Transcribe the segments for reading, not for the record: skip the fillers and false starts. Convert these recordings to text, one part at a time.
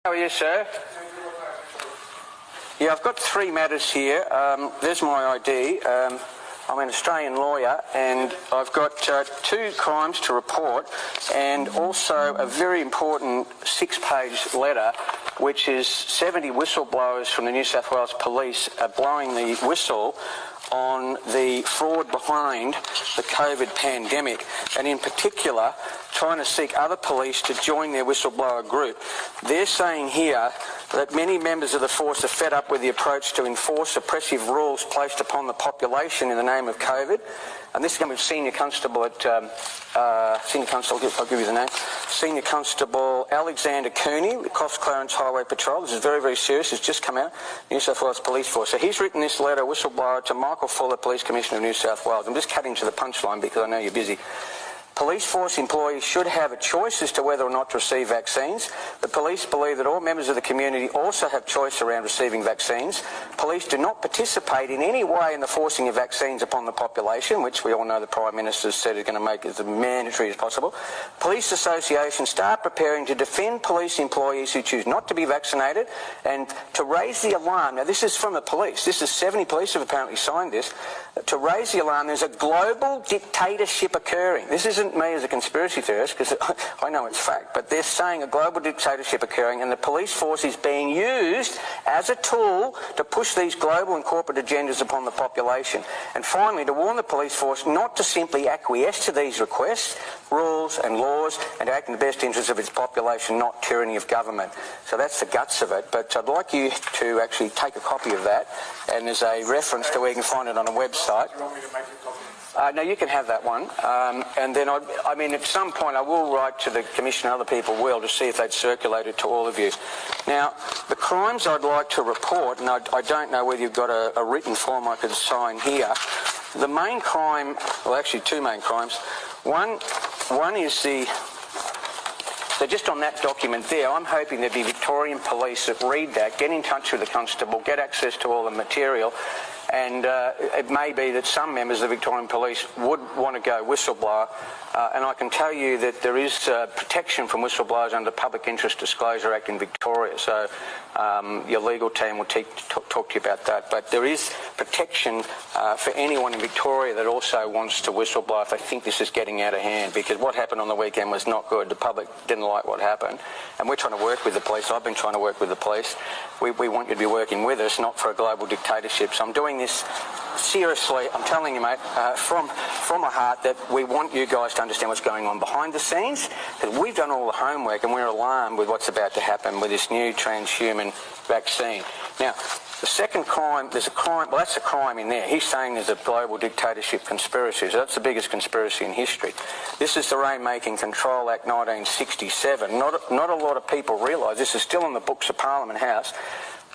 How are you, sir? Yeah, I've got three matters here. There's my ID. I'm an Australian lawyer and I've got two crimes to report and also a very important 6-page letter which is 70 whistleblowers from the New South Wales Police blowing the whistle on the fraud behind the COVID pandemic, and in particular trying to seek other police to join their whistleblower group. They're saying here that many members of the force are fed up with the approach to enforce oppressive rules placed upon the population in the name of COVID. And this is going to be Senior Constable at Senior Constable, I'll give you the name. Senior Constable Alexander Cooney, Coffs Clarence Highway Patrol. This is very, very serious. It's just come out. New South Wales Police Force. So he's written this letter, whistleblower, to Michael Fuller, Police Commissioner of New South Wales. I'm just cutting to the punchline because I know you're busy. Police force employees should have a choice as to whether or not to receive vaccines. The police believe that all members of the community also have choice around receiving vaccines. Police do not participate in any way in the forcing of vaccines upon the population, which we all know the Prime Minister said is going to make it as mandatory as possible. Police associations start preparing to defend police employees who choose not to be vaccinated and to raise the alarm. Now, this is from the police. This is 70 police have apparently signed this. To raise the alarm, there's a global dictatorship occurring. This isn't me as a conspiracy theorist, because I know it's fact, but they're saying a global dictatorship occurring and the police force is being used as a tool to push these global and corporate agendas upon the population. And finally, to warn the police force not to simply acquiesce to these requests, rules and laws, and to act in the best interests of its population, not tyranny of government. So that's the guts of it, but I'd like you to actually take a copy of that, and there's a reference to where you can find it on a website. Do you want me to make a copy? No, you can have that one. And then, I mean, at some point I will write to the Commissioner, other people will, to see if they'd circulate it to all of you. Now, the crimes I'd like to report, and I don't know whether you've got a written form I could sign here. The main crime, well, actually two main crimes. One is so just on that document there, I'm hoping there'd be Victorian police that read that, get in touch with the constable, get access to all the material, and it may be that some members of the Victorian Police would want to go whistleblower, and I can tell you that there is protection from whistleblowers under the Public Interest Disclosure Act in Victoria, so your legal team will talk to you about that. But there is protection for anyone in Victoria that also wants to whistleblow if they think this is getting out of hand, because what happened on the weekend was not good. The public didn't like what happened, and we're trying to work with the police. I've been trying to work with the police. We want you to be working with us, not for a global dictatorship. So I'm doing this seriously. I'm telling you, mate, from my heart, that we want you guys to understand what's going on behind the scenes, because we've done all the homework and we're alarmed with what's about to happen with this new transhuman vaccine. Now, the second crime, there's a crime, well, that's a crime in there. He's saying there's a global dictatorship conspiracy, so that's the biggest conspiracy in history. This is the Rainmaking Control Act 1967. Not a lot of people realise this is still in the books of Parliament House.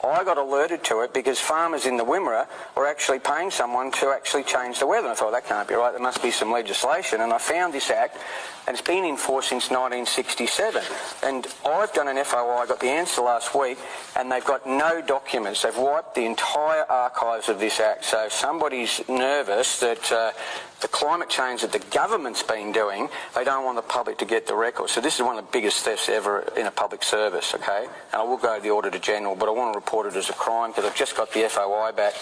I got alerted to it because farmers in the Wimmera were actually paying someone to actually change the weather. And I thought, that can't be right, there must be some legislation. And I found this act, and it's been in force since 1967. And I've done an FOI, I got the answer last week, and they've got no documents. They've wiped the entire archives of this act. So somebody's nervous that the climate change that the government's been doing, they don't want the public to get the record. So this is one of the biggest thefts ever in a public service, okay? And I will go to the Auditor General, but I want to report it as a crime because I've just got the FOI back.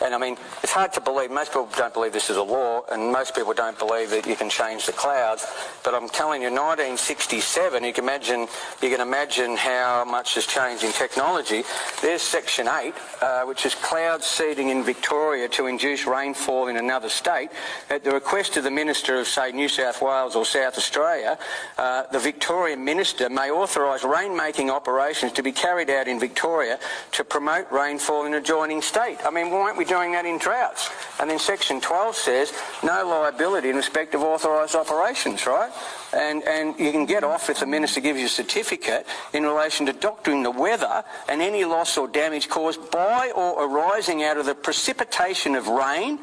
And I mean, it's hard to believe. Most people don't believe this is a law, and most people don't believe that you can change the clouds. But I'm telling you, 1967, you can imagine how much has changed in technology. There's Section 8, which is cloud seeding in Victoria to induce rainfall in another state. At the request of the Minister of, say, New South Wales or South Australia, the Victorian Minister may authorise rain-making operations to be carried out in Victoria to promote rainfall in adjoining state. I mean, why aren't we doing that in droughts? And then Section 12 says no liability in respect of authorised operations, right? And you can get off if the minister gives you a certificate in relation to doctoring the weather and any loss or damage caused by or arising out of the precipitation of rain,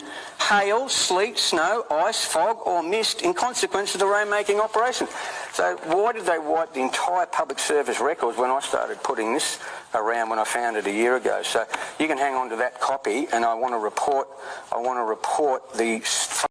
hail, sleet, snow, ice, fog or mist in consequence of the rain-making operation. So why did they wipe the entire public service records when I started putting this around when I found it a year ago? So you can hang on to that copy, and I want to report the